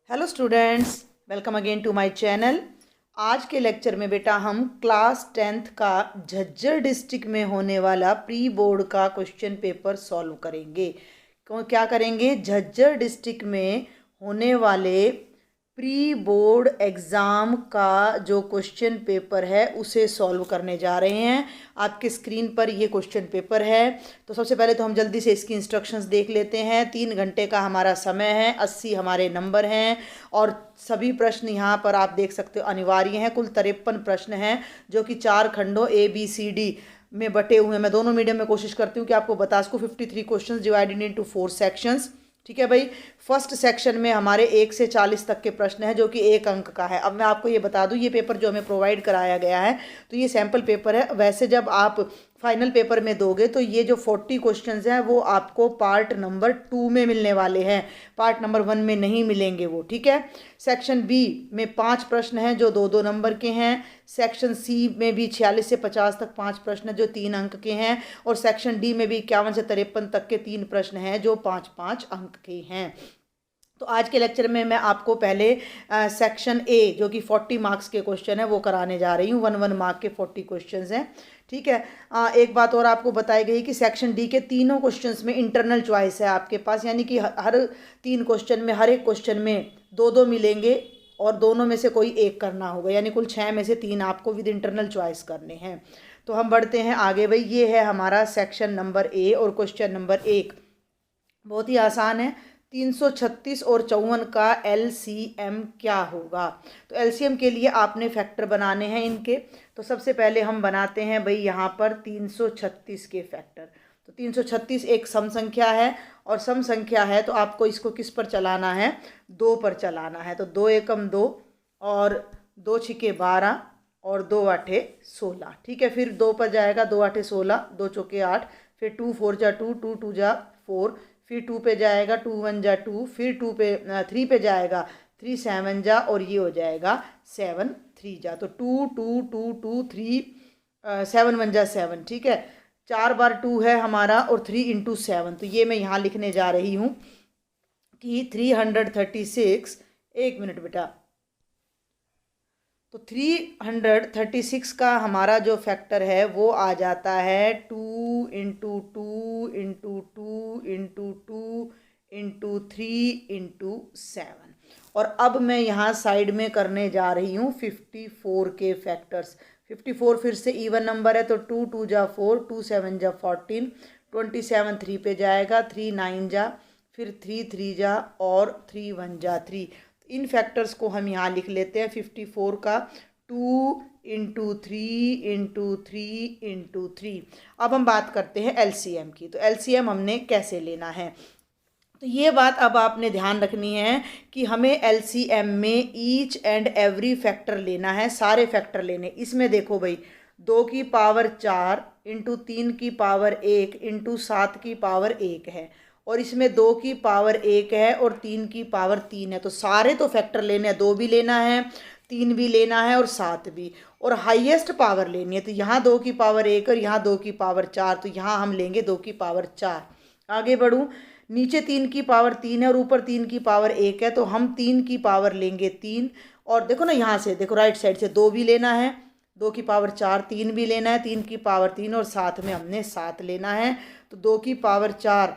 Hello students, welcome again to my channel. आज के lecture में बेटा हम क्लास 10th का झज्जर डिस्ट्रिक्ट में होने वाला प्री बोर्ड का क्वेश्चन पेपर सॉल्व करेंगे। क्या करेंगे? झज्जर डिस्ट्रिक्ट में होने वाले प्री बोर्ड एग्ज़ाम का जो क्वेश्चन पेपर है उसे सॉल्व करने जा रहे हैं। आपके स्क्रीन पर ये क्वेश्चन पेपर है। तो सबसे पहले तो हम जल्दी से इसकी इंस्ट्रक्शंस देख लेते हैं। 3 घंटे का हमारा समय है, 80 हमारे नंबर हैं और सभी प्रश्न यहाँ पर आप देख सकते हो अनिवार्य हैं। कुल 53 प्रश्न हैं जो कि 4 खंडों ABCD में बटे हुए हैं। मैं दोनों मीडियम में कोशिश करती हूँ कि आपको बता सकूँ। 53 क्वेश्चन डिवाइडेड इनटू 4 सेक्शंस। ठीक है भाई। फर्स्ट सेक्शन में हमारे 1 से 40 तक के प्रश्न हैं जो कि 1 अंक का है। अब मैं आपको ये बता दूं, ये पेपर जो हमें प्रोवाइड कराया गया है तो ये सैम्पल पेपर है। वैसे जब आप फाइनल पेपर में दोगे तो ये जो 40 क्वेश्चंस हैं वो आपको पार्ट नंबर 2 में मिलने वाले हैं, पार्ट नंबर 1 में नहीं मिलेंगे वो। ठीक है। सेक्शन बी में 5 प्रश्न हैं जो 2-2 नंबर के हैं। सेक्शन सी में भी 46 से 50 तक 5 प्रश्न जो 3 अंक के हैं और सेक्शन डी में भी 51 से 53 तक के 3 प्रश्न हैं जो 5-5 अंक के हैं। तो आज के लेक्चर में मैं आपको पहले सेक्शन ए जो कि 40 मार्क्स के क्वेश्चन है वो कराने जा रही हूँ। 1 मार्क के 40 क्वेश्चंस हैं। ठीक है। एक बात और आपको बताई गई कि सेक्शन डी के तीनों क्वेश्चंस में इंटरनल चॉइस है आपके पास, यानी कि हर 3 क्वेश्चन में हर एक क्वेश्चन में 2-2 मिलेंगे और दोनों में से कोई एक करना होगा, यानी कुल 6 में से 3 आपको विद इंटरनल चॉइस करने हैं। तो हम बढ़ते हैं आगे भाई। ये है हमारा सेक्शन नंबर ए और क्वेश्चन नंबर 1 बहुत ही आसान है। 336 और 54 का LCM क्या होगा? तो LCM के लिए आपने फैक्टर बनाने हैं इनके। तो सबसे पहले हम बनाते हैं भाई यहाँ पर 336 के फैक्टर। तो 336 एक सम संख्या है और सम संख्या है तो आपको इसको किस पर चलाना है? 2 पर चलाना है। तो 2 एकम 2 और 2 छिके 12 और 2 आठे 16। ठीक है। फिर 2 पर जाएगा, 2 आठे 16, 2 चौके 8, फिर 2 4 जा 2, 2 2 जा 4, फिर 2 पे जाएगा, 2 1 जा 2, फिर 3 पे जाएगा, 3 7 जा और ये हो जाएगा 7 3 जा। तो 2 2 2 2 3 7 1 जा 7। ठीक है। 4 बार 2 है हमारा और 3 इंटू 7। तो ये मैं यहाँ लिखने जा रही हूँ कि 336। एक मिनट बेटा। तो 336 का हमारा जो फैक्टर है वो आ जाता है 2 into 2 into 2 into 2 into 3 into 7। और अब मैं यहाँ साइड में करने जा रही हूँ 54 के फैक्टर्स। 54 फिर से इवन नंबर है तो 2 2 जा 4, 2 7 जा 14, 27 3 पे जाएगा, 3 9 जा, फिर 3 3 जा और 3 1 जा 3। इन फैक्टर्स को हम यहाँ लिख लेते हैं। 54 का 2 इंटू 3 इंटू 3 इंटू 3। अब हम बात करते हैं LCM की। तो LCM हमने कैसे लेना है? तो ये बात अब आपने ध्यान रखनी है कि हमें LCM में ईच एंड एवरी फैक्टर लेना है, सारे फैक्टर लेने। इसमें देखो भाई 2 की पावर 4 इंटू 3 की पावर 1 इंटू 7 की पावर 1 है और इसमें 2 की पावर 1 है और 3 की पावर 3 है। तो सारे तो फैक्टर लेने हैं, 2 भी लेना है, 3 भी लेना है और 7 भी, और हाईएस्ट पावर लेनी है। तो यहाँ 2 की पावर 1 और यहाँ 2 की पावर 4, तो यहाँ हम लेंगे 2 की पावर 4। आगे बढ़ूँ, नीचे 3 की पावर 3 है और ऊपर 3 की पावर 1 है तो हम 3 की पावर लेंगे 3। और देखो ना, यहाँ से देखो राइट साइड से 2 भी लेना है, 2 की पावर 4, 3 भी लेना है, 3 की पावर 3 और साथ में हमने 7 लेना है। तो 2 की पावर 4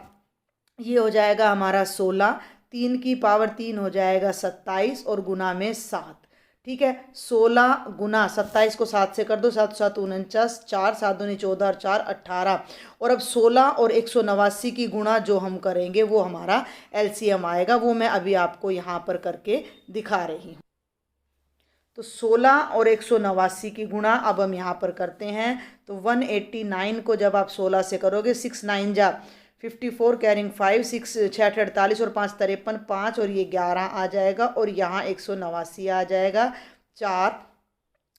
ये हो जाएगा हमारा 16, 3 की पावर 3 हो जाएगा 27 और गुना में 7। ठीक है। 16 गुना 27 को 7 से कर दो, 7 7 49, 4 7 दूनी 14 और 4 18। और अब 16 और 189 की गुणा जो हम करेंगे वो हमारा LCM आएगा। वो मैं अभी आपको यहाँ पर करके दिखा रही हूँ। तो 16 और 189 की गुणा अब हम यहाँ पर करते हैं। तो 189 को जब आप 16 से करोगे, 6 9 जा 54 कैरिंग 5, 6 6 48 और 5 53, 5 और ये 11 आ जाएगा और यहाँ 189 आ जाएगा। 4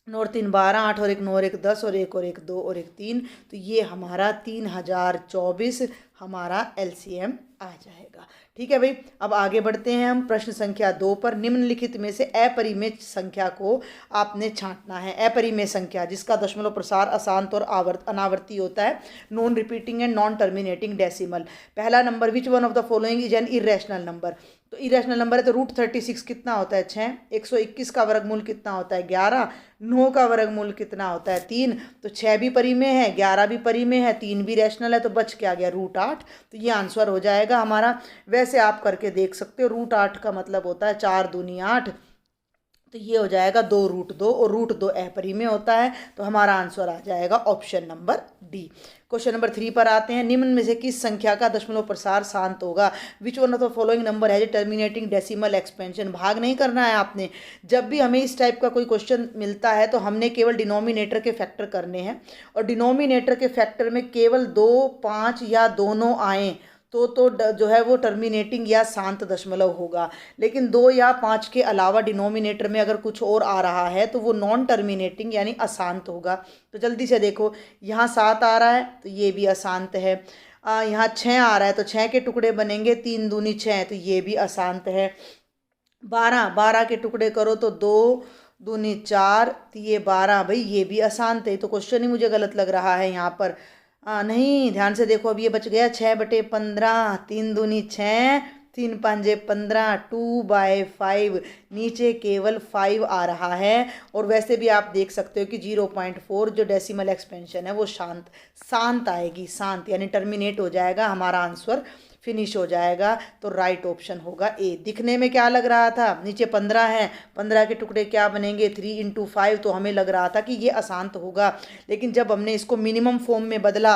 9 और 3 12, 8 और 1 9 और 1 10 और 1 और 1 2 और 1 3। तो ये हमारा 3024 हमारा LCM आ जाएगा। ठीक है भाई। अब आगे बढ़ते हैं हम प्रश्न संख्या 2 पर। निम्नलिखित में से अपरिमेय संख्या को आपने छांटना है। अपरिमेय संख्या जिसका दशमलव प्रसार अशांत और अनावर्ती होता है, non repeating and non terminating decimal. पहला number, which one of the following is an irrational number? तो इरेशनल नंबर है तो √36 कितना होता है 6, 121 का वर्गमूल कितना होता है 11, 9 का वर्गमूल कितना होता है 3। तो 6 भी परिमेय है, 11 भी परिमेय है, 3 भी रैशनल है, तो बच क्या गया √8। तो ये आंसर हो जाएगा हमारा। वैसे आप करके देख सकते हो, √8 का मतलब होता है 4 दूनी 8, तो ये हो जाएगा 2√2 और √2 अपरिमेय होता है। तो हमारा आंसर आ जाएगा option number D. Question number 3 पर आते हैं। निम्न में से किस संख्या का दशमलव प्रसार शांत होगा? विच one of the following number है टर्मिनेटिंग डेसिमल एक्सपेंशन? भाग नहीं करना है आपने। जब भी हमें इस टाइप का कोई क्वेश्चन मिलता है तो हमने केवल डिनोमिनेटर के फैक्टर करने हैं, और डिनोमिनेटर के फैक्टर में केवल 2, 5 या दोनों आए तो जो है वो टर्मिनेटिंग या शांत दशमलव होगा। लेकिन 2 या 5 के अलावा डिनोमिनेटर में अगर कुछ और आ रहा है तो वो नॉन टर्मिनेटिंग यानी अशांत होगा। तो जल्दी से देखो, यहाँ 7 आ रहा है तो ये भी अशांत है। यहाँ 6 आ रहा है तो 6 के टुकड़े बनेंगे, 3 दूनी 6, तो ये भी अशांत है। 12 के टुकड़े करो तो 2 दूनी 4, तो ये 12, भाई ये भी अशांत है। तो क्वेश्चन ही मुझे गलत लग रहा है यहाँ पर। नहीं, ध्यान से देखो, अब ये बच गया 6/15, 3 दूनी 6, 3 पंजे 15, 2/5, नीचे केवल 5 आ रहा है। और वैसे भी आप देख सकते हो कि 0.4 जो डेसिमल एक्सपेंशन है वो शांत आएगी, शांत यानी टर्मिनेट हो जाएगा, हमारा आंसर फिनिश हो जाएगा। तो राइट ऑप्शन होगा ए। दिखने में क्या लग रहा था, नीचे 15 है, 15 के टुकड़े क्या बनेंगे 3 × 5, तो हमें लग रहा था कि ये अशांत होगा। लेकिन जब हमने इसको मिनिमम फॉर्म में बदला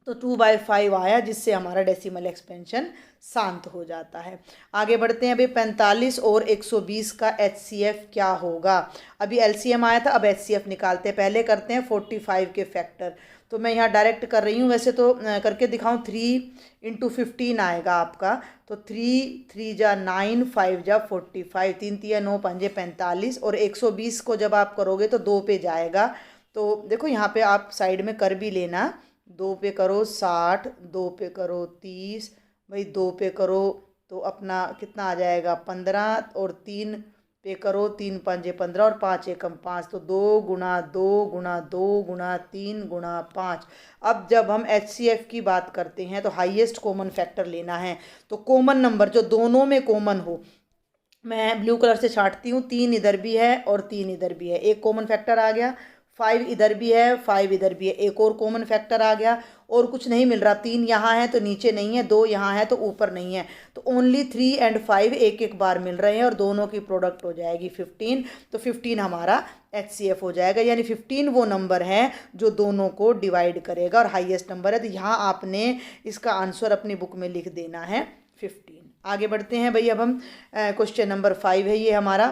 तो 2/5 आया, जिससे हमारा डेसिमल एक्सपेंशन शांत हो जाता है। आगे बढ़ते हैं। अभी 45 और 120 का HCF क्या होगा? अभी LCM आया था, अब HCF निकालते हैं। पहले करते हैं 45 के फैक्टर। तो मैं यहाँ डायरेक्ट कर रही हूँ, वैसे तो करके दिखाऊँ। 3 × 15 आएगा आपका, तो 3 3 जा 9, 5 जा 45, 3 3 9 5 45, और 120 को जब आप करोगे तो 2 पे जाएगा। तो देखो यहाँ पे आप साइड में कर भी लेना, 2 पे करो 60, 2 पे करो 30, भाई 2 पे करो तो अपना कितना आ जाएगा 15, और 3 पे करो 3 पंजे 15 और 5 एकम 5, तो 2 × 2 × 2 × 3 × 5। अब जब हम HCF की बात करते हैं तो हाईएस्ट कॉमन फैक्टर लेना है। तो कॉमन नंबर जो दोनों में कॉमन हो, मैं ब्लू कलर से छांटती हूँ, 3 इधर भी है और 3 इधर भी है, एक कॉमन फैक्टर आ गया। 5 इधर भी है, 5 इधर भी है, एक और कॉमन फैक्टर आ गया। और कुछ नहीं मिल रहा, 3 यहाँ है तो नीचे नहीं है, 2 यहाँ है तो ऊपर नहीं है, तो ओनली 3 और 5 एक एक बार मिल रहे हैं, और दोनों की प्रोडक्ट हो जाएगी 15। तो 15 हमारा HCF हो जाएगा, यानी 15 वो नंबर है जो दोनों को डिवाइड करेगा और हाईएस्ट नंबर है। तो यहाँ आपने इसका आंसर अपनी बुक में लिख देना है 15। आगे बढ़ते हैं भाई। अब हम क्वेश्चन नंबर 5 है ये हमारा।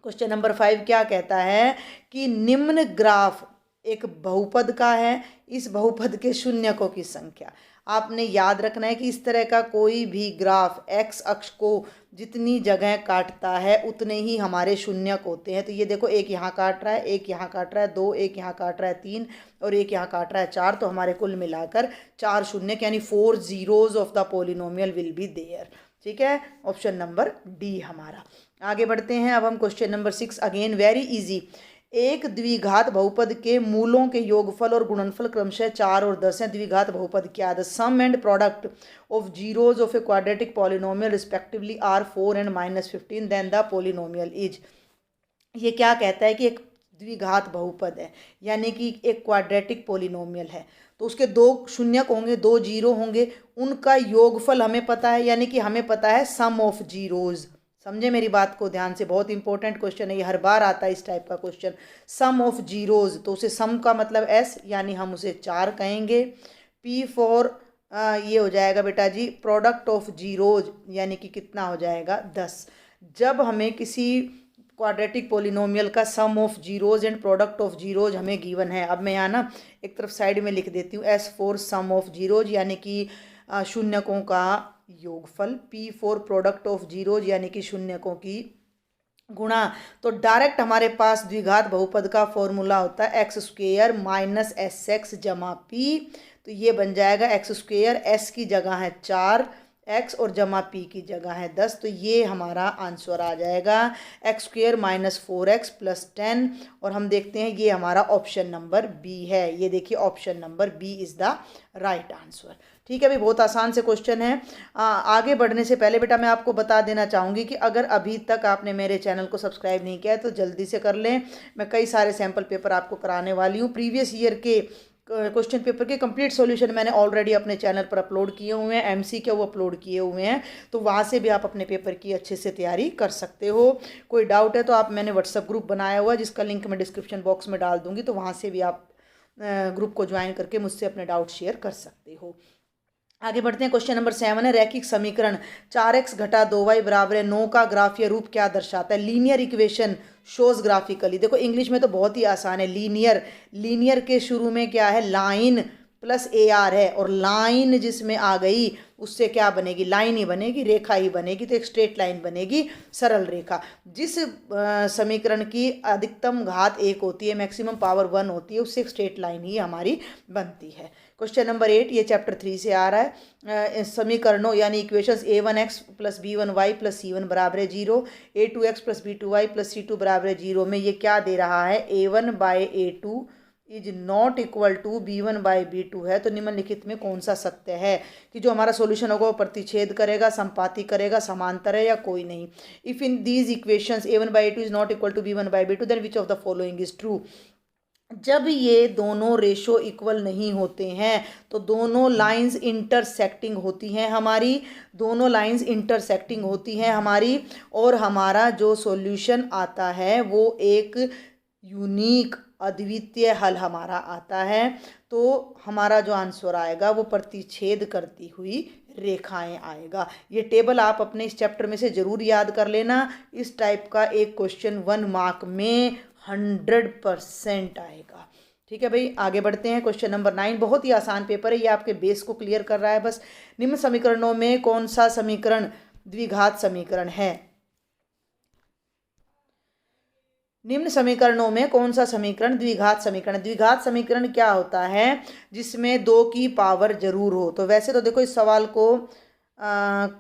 क्वेश्चन नंबर 5 क्या कहता है कि निम्न ग्राफ एक बहुपद का है, इस बहुपद के शून्यकों की संख्या। आपने याद रखना है कि इस तरह का कोई भी ग्राफ x अक्ष को जितनी जगह काटता है उतने ही हमारे शून्यक होते हैं। तो ये देखो, एक यहाँ काट रहा है, एक यहाँ काट रहा है 2, एक यहाँ काट रहा है 3, और एक यहाँ काट रहा है 4, तो हमारे कुल मिलाकर 4 शून्यक यानी 4 zeros of the polynomial will be there. ठीक है, ऑप्शन नंबर डी हमारा। आगे बढ़ते हैं। अब हम question number 6, again very easy. एक द्विघात बहुपद के मूलों के योगफल और गुणनफल क्रमशः 4 और 10 हैं। द्विघात बहुपद क्या है? The sum and product of zeros of a quadratic polynomial respectively are 4 and -15, then the polynomial is. ये क्या कहता है कि एक द्विघात बहुपद है, यानी कि एक क्वाड्रेटिक पॉलिनोमियल है, तो उसके 2 शून्यक होंगे, 2 जीरो होंगे, उनका योगफल हमें पता है, यानी कि हमें पता है सम ऑफ जीरोज। समझे मेरी बात को ध्यान से, बहुत इंपॉर्टेंट क्वेश्चन है ये, हर बार आता है इस टाइप का क्वेश्चन। सम ऑफ जीरोज, तो उसे सम का मतलब S, यानी हम उसे 4 कहेंगे। P फॉर ये हो जाएगा बेटा जी प्रोडक्ट ऑफ जीरोज, यानी कि कितना हो जाएगा 10। जब हमें किसी क्वाड्रेटिक पोलिनोमियल का sum of zeros and product of zeros हमें गिवन है, अब मैं यहाँ ना एक तरफ साइड में लिख देती हूँ S for sum of zeros, यानी कि शून्यकों का योगफल। P for product of zeros, यानी कि शून्यकों की गुणा। तो डायरेक्ट हमारे पास द्विघात बहुपद का फॉर्मूला होता है x² - SX + P। तो ये बन जाएगा x², S की जगह है 4, x और जमा p की जगह है 10, तो ये हमारा आंसर आ जाएगा x square minus 4x plus 10। और हम देखते हैं ये हमारा ऑप्शन नंबर बी है। ये देखिए option number B is the right answer. ठीक है भाई, बहुत आसान से क्वेश्चन है। आगे बढ़ने से पहले बेटा मैं आपको बता देना चाहूँगी कि अगर अभी तक आपने मेरे चैनल को सब्सक्राइब नहीं किया है तो जल्दी से कर लें। मैं कई सारे सैम्पल पेपर आपको कराने वाली हूँ। प्रीवियस ईयर के क्वेश्चन पेपर के कंप्लीट सॉल्यूशन मैंने ऑलरेडी अपने चैनल पर अपलोड किए हुए हैं, MCQ अपलोड किए हुए हैं, तो वहाँ से भी आप अपने पेपर की अच्छे से तैयारी कर सकते हो। कोई डाउट है तो आप, मैंने व्हाट्सएप ग्रुप बनाया हुआ है जिसका लिंक मैं डिस्क्रिप्शन बॉक्स में डाल दूँगी, तो वहाँ से भी आप ग्रुप को ज्वाइन करके मुझसे अपने डाउट शेयर कर सकते हो। आगे बढ़ते हैं। क्वेश्चन नंबर 7 है रैखिक समीकरण 4x घटा 2y बराबर है 9 का ग्राफीय रूप क्या दर्शाता है। Linear equation shows graphically. देखो इंग्लिश में तो बहुत ही आसान है। लीनियर के शुरू में क्या है, लाइन प्लस AR है, और लाइन जिसमें आ गई उससे क्या बनेगी, लाइन ही बनेगी, रेखा ही बनेगी, तो एक स्ट्रेट लाइन बनेगी, सरल रेखा। जिस समीकरण की अधिकतम घात 1 होती है, मैक्सिमम पावर 1 होती है, उससे एक स्ट्रेट लाइन ही हमारी बनती है। क्वेश्चन नंबर 8 ये चैप्टर 3 से आ रहा है। समीकरणों यानी equations A1x plus B1y plus C1 बराबर है 0, A2x plus B2y plus C2 बराबर है 0 में ये क्या दे रहा है, A1 by A2 is not equal to B1 by B2 है। तो निम्नलिखित में कौन सा सत्य है कि जो हमारा सॉल्यूशन होगा वो प्रतिच्छेद करेगा, संपाती करेगा, समांतर है या कोई नहीं। If in these equations A1 by A2 is not equal to B1 by B2 then which of the following is true. जब ये दोनों रेशो इक्वल नहीं होते हैं तो दोनों लाइंस इंटरसेक्टिंग होती हैं हमारी, और हमारा जो सॉल्यूशन आता है वो एक यूनिक अद्वितीय हल हमारा आता है। तो हमारा जो आंसर आएगा वो प्रतिच्छेद करती हुई रेखाएं आएगा। ये टेबल आप अपने इस चैप्टर में से ज़रूर याद कर लेना। इस टाइप का एक क्वेश्चन 1 मार्क में 100% आएगा। ठीक है भाई, आगे बढ़ते हैं। क्वेश्चन नंबर 9 बहुत ही आसान पेपर है, ये आपके बेस को क्लियर कर रहा है बस। निम्न समीकरणों में कौन सा समीकरण द्विघात समीकरण है। निम्न समीकरणों में कौन सा समीकरण द्विघात समीकरण। द्विघात समीकरण क्या होता है, जिसमें 2 की पावर जरूर हो। तो वैसे तो देखो इस सवाल को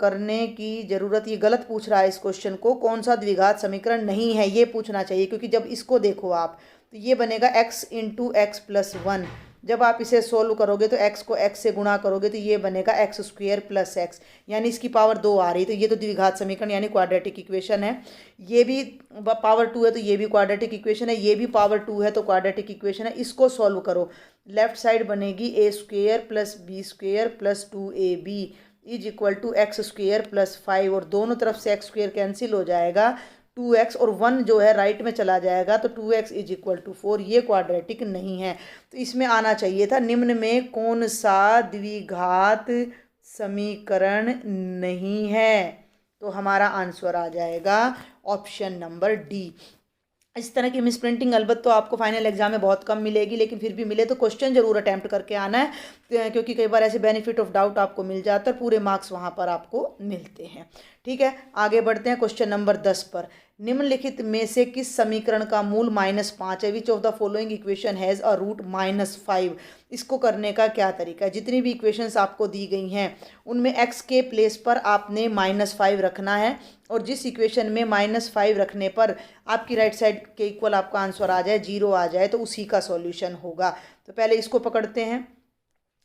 करने की ज़रूरत, ये गलत पूछ रहा है इस क्वेश्चन को। कौन सा द्विघात समीकरण नहीं है ये पूछना चाहिए, क्योंकि जब इसको देखो आप तो ये बनेगा x इंटू एक्स प्लस 1। जब आप इसे सोल्व करोगे तो x को x से गुणा करोगे तो ये बनेगा x स्क्वेयर प्लस x, यानी इसकी पावर 2 आ रही। तो ये तो द्विघात समीकरण यानी क्वाड्रेटिक इक्वेशन है। ये भी पावर 2 है तो ये भी क्वाड्रेटिक इक्वेशन है, ये भी पावर 2 है तो क्वाड्रेटिक इक्वेशन है। इसको सॉल्व करो, लेफ्ट साइड बनेगी a square plus b square plus 2ab is equal to x square plus 5, और दोनों तरफ से एक्स स्क्वेयर कैंसिल हो जाएगा, 2x और 1 जो है राइट में चला जाएगा, तो 2x इज इक्वल टू 4। ये क्वाड्रेटिक नहीं है, तो इसमें आना चाहिए था निम्न में कौन सा द्विघात समीकरण नहीं है। तो हमारा आंसर आ जाएगा ऑप्शन नंबर डी। इस तरह की मिसप्रिंटिंग अलबत्त तो आपको फाइनल एग्जाम में बहुत कम मिलेगी, लेकिन फिर भी मिले तो क्वेश्चन जरूर अटैम्प्ट करके आना है, क्योंकि कई बार ऐसे बेनिफिट ऑफ डाउट आपको मिल जाता है, पूरे मार्क्स वहाँ पर आपको मिलते हैं। ठीक है, आगे बढ़ते हैं क्वेश्चन नंबर 10 पर। निम्नलिखित में से किस समीकरण का मूल -5 है। Which of the following equation has a root -5। इसको करने का क्या तरीका है। जितनी भी इक्वेशंस आपको दी गई हैं उनमें x के प्लेस पर आपने -5 रखना है, और जिस इक्वेशन में -5 रखने पर आपकी राइट साइड के इक्वल आपका आंसर आ जाए, 0 आ जाए, तो उसी का सॉल्यूशन होगा। तो पहले इसको पकड़ते हैं।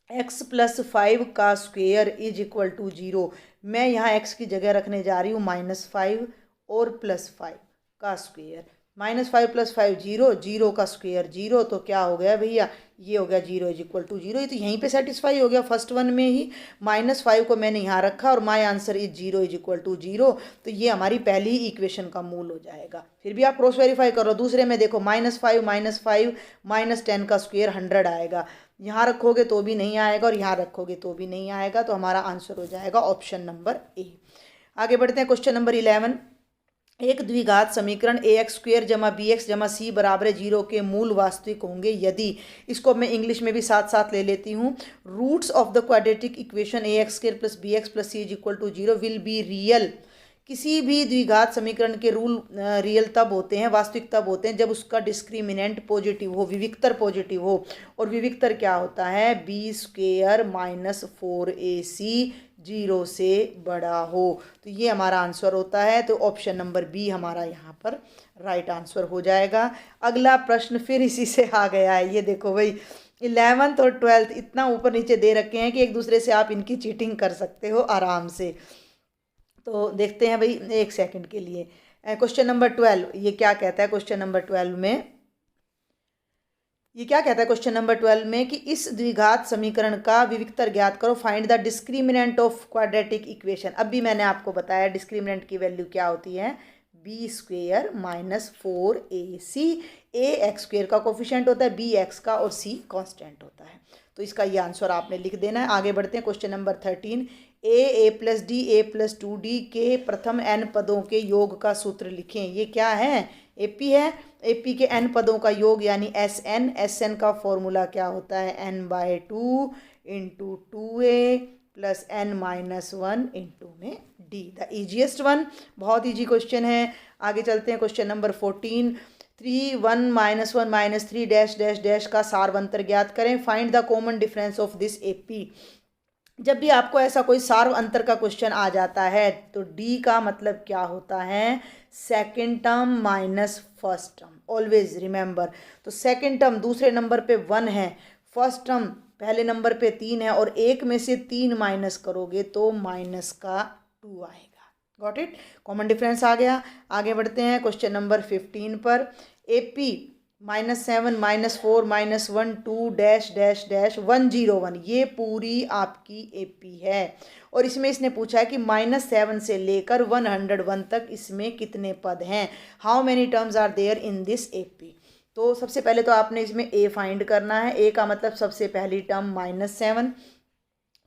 x प्लस 5 का स्क्वेयर इज इक्वल टू 0। मैं यहाँ x की जगह रखने जा रही हूँ -5 और +5 का स्क्वेयर। -5 + 5 0, 0 का स्क्वेयर 0, तो क्या हो गया भैया, ये हो गया 0 इज इक्वल टू 0। ये तो यहीं पे सेटिस्फाई हो गया फर्स्ट वन में ही। -5 को मैंने यहाँ रखा और my answer is 0 is equal to 0, तो ये हमारी पहली ही इक्वेशन का मूल हो जाएगा। फिर भी आप क्रॉस वेरीफाई करो। दूसरे में देखो -5 -10 का स्क्वेयर 100 आएगा, यहाँ रखोगे तो भी नहीं आएगा और यहाँ रखोगे तो भी नहीं आएगा, तो हमारा आंसर हो जाएगा ऑप्शन नंबर ए। आगे बढ़ते हैं क्वेश्चन नंबर 11। एक द्विघात समीकरण ax² जमा bx जमा c बराबर 0 के मूल वास्तविक होंगे यदि। इसको मैं इंग्लिश में भी साथ साथ ले लेती हूँ। Roots of the quadratic equation ax² + bx + c is equal to 0 will be real. किसी भी द्विघात समीकरण के रूल रियल तब होते हैं, वास्तविक तब होते हैं जब उसका डिस्क्रिमिनेंट पॉजिटिव हो, विविक्तर पॉजिटिव हो। और विविक्तर क्या होता है? b² - 4ac 0 से बड़ा हो। तो ये हमारा आंसर होता है। तो ऑप्शन नंबर बी हमारा यहाँ पर राइट आंसर हो जाएगा। अगला प्रश्न फिर इसी से आ गया है। ये देखो भाई, 11th और 12th इतना ऊपर नीचे दे रखे हैं कि एक दूसरे से आप इनकी चीटिंग कर सकते हो आराम से। तो देखते हैं भाई, एक सेकंड के लिए। क्वेश्चन नंबर 12 ये क्या कहता है? क्वेश्चन नंबर 12 में ये क्या कहता है? क्वेश्चन नंबर 12 में कि इस द्विघात समीकरण का विविक्तर ज्ञात करो, find the discriminant of quadratic equation. अब भी मैंने आपको बताया डिस्क्रिमिनेंट की वैल्यू क्या होती है, b² - 4ac। a x² का कोफिशिएंट होता है, b x का, और c कांस्टेंट होता है। तो इसका ये आंसर आपने लिख देना है। आगे बढ़ते हैं। Question number 13, a + d a + 2d के प्रथम n पदों के योग का सूत्र लिखें। ये क्या है? AP है। AP के n पदों का योग यानी SN का फॉर्मूला क्या होता है? n/2 × 2a + n - 1 × में d, द ईजीएस्ट वन। बहुत ईजी क्वेश्चन है। आगे चलते हैं। Question number 14, 3 1 - 1 - 3 dash dash dash का सार्वंतर ज्ञात करें, find the common difference of this AP। जब भी आपको ऐसा कोई सार्व अंतर का क्वेश्चन आ जाता है तो डी का मतलब क्या होता है? Second term minus first term, always remember. तो सेकेंड टर्म दूसरे नंबर पे 1 है, फर्स्ट टर्म पहले नंबर पे 3 है, और एक में से 3 माइनस करोगे तो माइनस का 2 आएगा। Got it? कॉमन डिफरेंस आ गया। आगे बढ़ते हैं क्वेश्चन नंबर 15 पर। AP -7 -4 -1 2 डैश डैश डैश 101, ये पूरी आपकी AP है। और इसमें इसने पूछा है कि -7 से लेकर 101 तक इसमें कितने पद हैं, how many terms are there in this AP। तो सबसे पहले तो आपने इसमें A फाइंड करना है। A का मतलब सबसे पहली टर्म -7।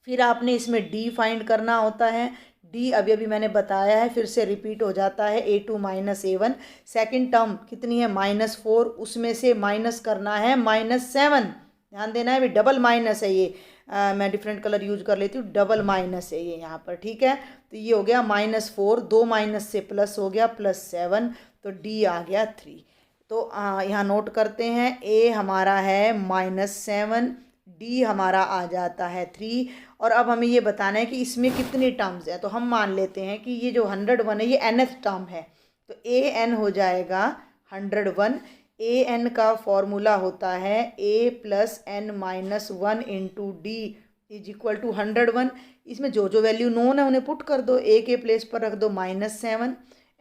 फिर आपने इसमें D फाइंड करना होता है। डी अभी अभी मैंने बताया है, फिर से रिपीट हो जाता है, A2 - A1। सेकेंड टर्म कितनी है? -4, उसमें से माइनस करना है -7। ध्यान देना है, भी डबल माइनस है ये। मैं डिफरेंट कलर यूज कर लेती हूँ, डबल माइनस है ये यहाँ पर, ठीक है। तो ये हो गया -4, 2 माइनस से प्लस हो गया +7, तो डी आ गया 3। तो यहाँ नोट करते हैं, A हमारा है -7, डी हमारा आ जाता है 3। और अब हमें ये बताना है कि इसमें कितनी टर्म्स हैं। तो हम मान लेते हैं कि ये जो 101 है ये nth टर्म है, तो an हो जाएगा 101। an का फॉर्मूला होता है a + n - 1 × d = 101। इसमें जो जो वैल्यू नोन है उन्हें पुट कर दो, a के प्लेस पर रख दो -7,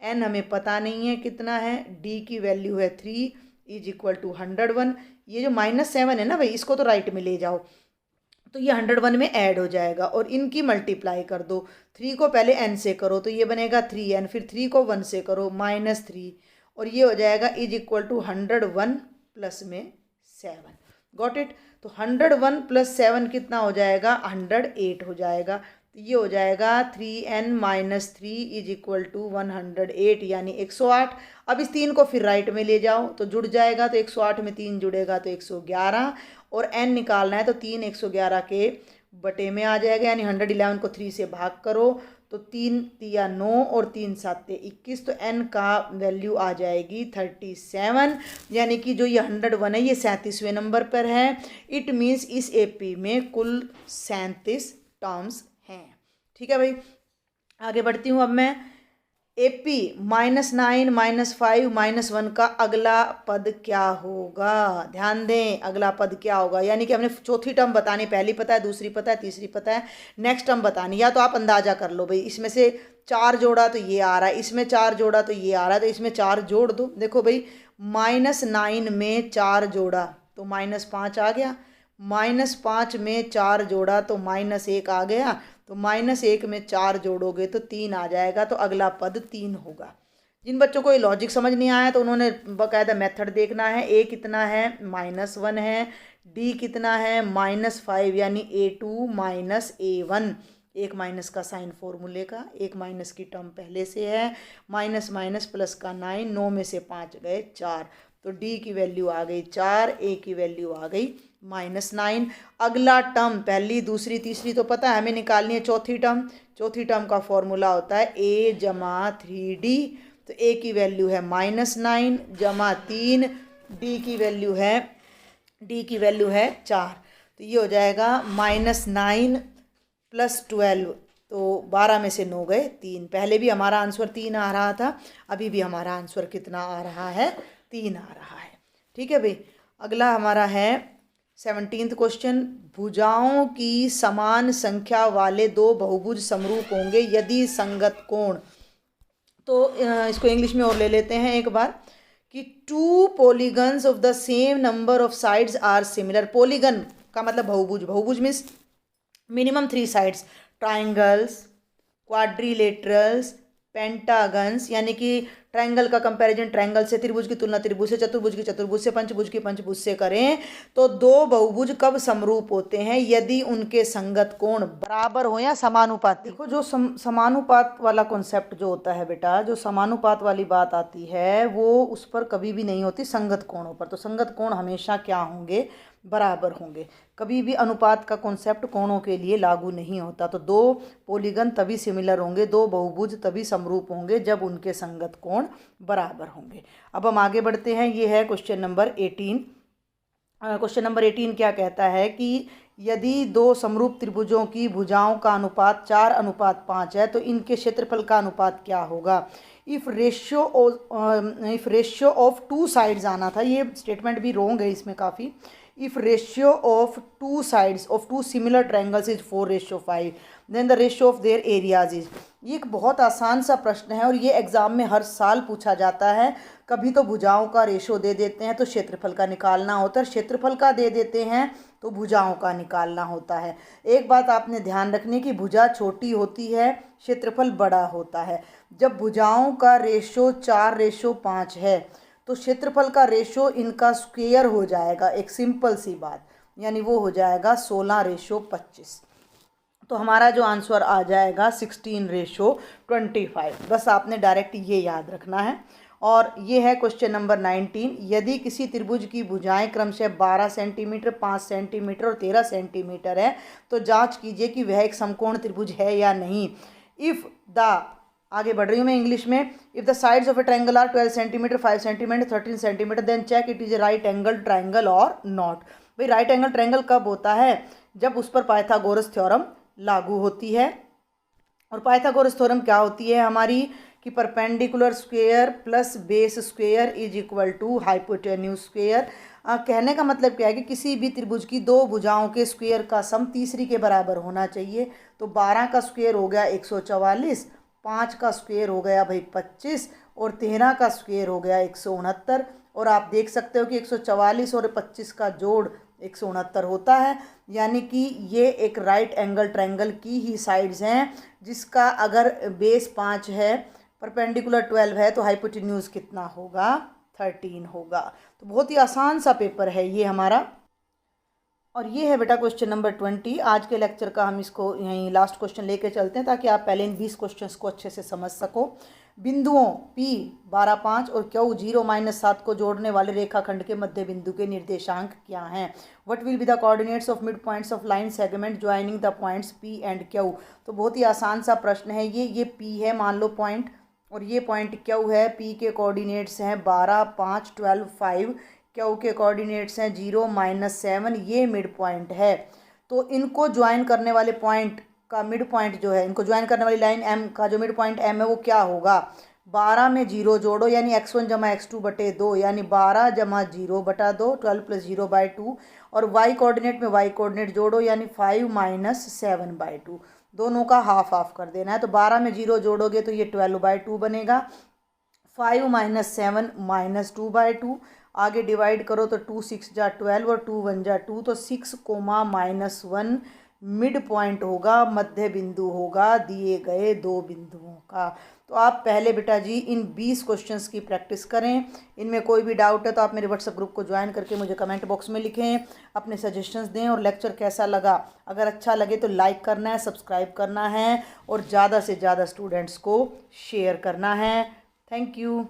n हमें पता नहीं है कितना है, d की वैल्यू है 3 = 101। ये जो -7 है ना भाई, इसको तो राइट में ले जाओ, तो ये 101 में ऐड हो जाएगा, और इनकी मल्टीप्लाई कर दो। 3 को पहले n से करो तो ये बनेगा 3n, फिर 3 को 1 से करो -3, और ये हो जाएगा = 101 प्लस में 7। Got it? तो 101 + 7 कितना हो जाएगा? 108 हो जाएगा। तो ये हो जाएगा 3n - 3 = 108, यानी 108। अब इस 3 को फिर राइट में ले जाओ तो जुड़ जाएगा, तो 108 में 3 जुड़ेगा तो 111, और n निकालना है तो 3 111 के बटे में आ जाएगा, यानी 111 को 3 से भाग करो तो 3 तिया 9 और 3 7 21, तो n का वैल्यू आ जाएगी 37, यानी कि जो ये 101 है ये 37वें नंबर पर है। इट मीन्स इस AP में कुल 37 टर्म्स हैं। ठीक है भाई, आगे बढ़ती हूँ अब मैं। AP -9 -5 -1 का अगला पद क्या होगा? ध्यान दें, अगला पद क्या होगा, यानी कि हमने चौथी टर्म बतानी, पहली पता है, दूसरी पता है, तीसरी पता है, नेक्स्ट टर्म बतानी। या तो आप अंदाजा कर लो भाई, इसमें से 4 जोड़ा तो ये आ रहा है, इसमें 4 जोड़ा तो ये आ रहा है, तो इसमें 4 जोड़ दो। देखो भाई, -9 में 4 जोड़ा तो -5 आ गया, -5 में 4 जोड़ा तो -1 आ गया, तो -1 में 4 जोड़ोगे तो 3 आ जाएगा, तो अगला पद 3 होगा। जिन बच्चों को ये लॉजिक समझ नहीं आया तो उन्होंने बाकायदा मेथड देखना है। A कितना है? -1 है। D कितना है? -5, यानी A2 - A1। एक माइनस का साइन फॉर्मूले का, एक माइनस की टर्म पहले से है, माइनस माइनस प्लस का 9, 9 में से 5 गए 4, तो D की वैल्यू आ गई 4, A की वैल्यू आ गई -9। अगला टर्म, पहली दूसरी तीसरी तो पता है हमें निकालनी है, चौथी टर्म का फॉर्मूला होता है a जमा 3d। तो a की वैल्यू है -9 जमा 3, d की वैल्यू है 4। तो ये हो जाएगा -9 + 12, तो 12 में से 9 गए 3। पहले भी हमारा आंसर 3 आ रहा था, अभी भी हमारा आंसर कितना आ रहा है, 3 आ रहा है। ठीक है भाई। अगला हमारा है 17th क्वेश्चन। भुजाओं की समान संख्या वाले दो बहुभुज समरूप होंगे यदि संगत कोण, तो इसको इंग्लिश में और ले लेते हैं एक बार कि 2 polygons of the same number of sides are similar. Polygon का मतलब बहुभुज means minimum 3 sides, triangles, quadrilaterals, pentagons, यानी कि ट्राइंगल का कंपैरिजन ट्राइंगल से, त्रिभुज की तुलना त्रिभुज से, चतुर्भुज की चतुर्भुज से, पंचभुज की पंचभुज से करें तो दो बहुभुज कब समरूप होते हैं, यदि उनके संगत कोण बराबर हो या समानुपाती। देखो जो समानुपात वाला कॉन्सेप्ट जो होता है बेटा, जो समानुपात वाली बात आती है वो उस पर कभी भी नहीं होती संगत कोणों पर। तो संगत कोण हमेशा क्या होंगे, बराबर होंगे। कभी भी अनुपात का कॉन्सेप्ट कोणों के लिए लागू नहीं होता। तो दो पॉलीगन तभी सिमिलर होंगे, दो बहुभुज तभी समरूप होंगे जब उनके संगत कोण बराबर होंगे। अब हम आगे बढ़ते हैं, ये है क्वेश्चन नंबर 18। क्वेश्चन नंबर 18 क्या कहता है कि यदि दो समरूप त्रिभुजों की भुजाओं का अनुपात 4:5 है तो इनके क्षेत्रफल का अनुपात क्या होगा। इफ़ रेशियो ऑफ 2 साइड्स आना था, ये स्टेटमेंट भी रोंग है इसमें काफ़ी। If ratio of 2 sides of 2 similar triangles is 4:5, then the ratio of their areas is. ये एक बहुत आसान सा प्रश्न है और ये एग्ज़ाम में हर साल पूछा जाता है। कभी तो भुजाओं का रेशो दे देते हैं तो क्षेत्रफल का निकालना होता है, क्षेत्रफल का दे देते हैं तो भुजाओं का निकालना होता है। एक बात आपने ध्यान रखनी कि भुजा छोटी होती है, क्षेत्रफल बड़ा होता है। जब भुजाओं का रेशो 4:5 है तो क्षेत्रफल का रेशो इनका स्क्वायर हो जाएगा, एक सिंपल सी बात, यानी वो हो जाएगा 16:25। तो हमारा जो आंसर आ जाएगा 16:25। बस आपने डायरेक्ट ये याद रखना है। और ये है क्वेश्चन नंबर 19। यदि किसी त्रिभुज की भुजाएं क्रमशः 12 सेंटीमीटर, 5 सेंटीमीटर और 13 सेंटीमीटर है तो जांच कीजिए कि वह एक समकोण त्रिभुज है या नहीं। इफ़ द, आगे बढ़ रही हूँ मैं इंग्लिश में, if the sides of a triangle are 12 centimetre, 5 centimetre, 13 centimetre, then check it is a right angle triangle और नॉट। भाई राइट एंगल ट्रायंगल कब होता है, जब उस पर पाइथागोरस थ्योरम लागू होती है। और पाइथागोरस थ्योरम क्या होती है हमारी, कि perpendicular square plus base square is equal to hypotenuse square. कहने का मतलब क्या है कि किसी भी त्रिभुज की दो भुजाओं के स्क्वायर का सम तीसरी के बराबर होना चाहिए। तो 12 का स्क्वायर हो गया 144, 5 का स्क्वायर हो गया भाई 25 और 13 का स्क्वायर हो गया 169। और आप देख सकते हो कि 144 और 25 का जोड़ 169 होता है, यानी कि ये एक राइट एंगल ट्रायंगल की ही साइड्स हैं, जिसका अगर बेस 5 है, परपेंडिकुलर 12 है, तो हाइपोटेन्यूज कितना होगा, 13 होगा। तो बहुत ही आसान सा पेपर है ये हमारा। और ये है बेटा क्वेश्चन नंबर 20। आज के लेक्चर का हम इसको यहीं लास्ट क्वेश्चन लेके चलते हैं ताकि आप पहले इन 20 क्वेश्चंस को अच्छे से समझ सको। बिंदुओं P 12, 5 और Q 0-7 को जोड़ने वाले रेखाखंड के मध्य बिंदु के निर्देशांक क्या हैं। What will be the coordinates of mid points of line segment joining the points P and Q। तो बहुत ही आसान सा प्रश्न है ये P है मान लो पॉइंट, और ये पॉइंट Q है। P के कोऑर्डिनेट्स हैं 12, 5, 12, 5। Q के कोऑर्डिनेट्स हैं 0-7, ये मिड पॉइंट है। तो इनको ज्वाइन करने वाले पॉइंट का मिड पॉइंट जो है, इनको ज्वाइन करने वाली लाइन M का जो मिड पॉइंट M है वो क्या होगा, 12 में 0 जोड़ो यानी x1 जमा x2 बटे 2, यानी 12 जमा 0 बटा 2, 12 + 0/2। और y कोऑर्डिनेट में y कोऑर्डिनेट जोड़ो यानी 5 - 7/2, दोनों का हाफ हाफ कर देना है। तो 12 में 0 जोड़ोगे तो ये 12/2 बनेगा, 5 - 7 - 2/2। आगे डिवाइड करो तो 2 × 6 = 12 और 2 × 1 = 2, तो 6, -1 मिड पॉइंट होगा, मध्य बिंदु होगा दिए गए दो बिंदुओं का। तो आप पहले बेटा जी इन 20 क्वेश्चंस की प्रैक्टिस करें। इनमें कोई भी डाउट है तो आप मेरे व्हाट्सएप ग्रुप को ज्वाइन करके मुझे कमेंट बॉक्स में लिखें, अपने सजेशंस दें। और लेक्चर कैसा लगा, अगर अच्छा लगे तो लाइक करना है, सब्सक्राइब करना है और ज़्यादा से ज़्यादा स्टूडेंट्स को शेयर करना है। Thank you.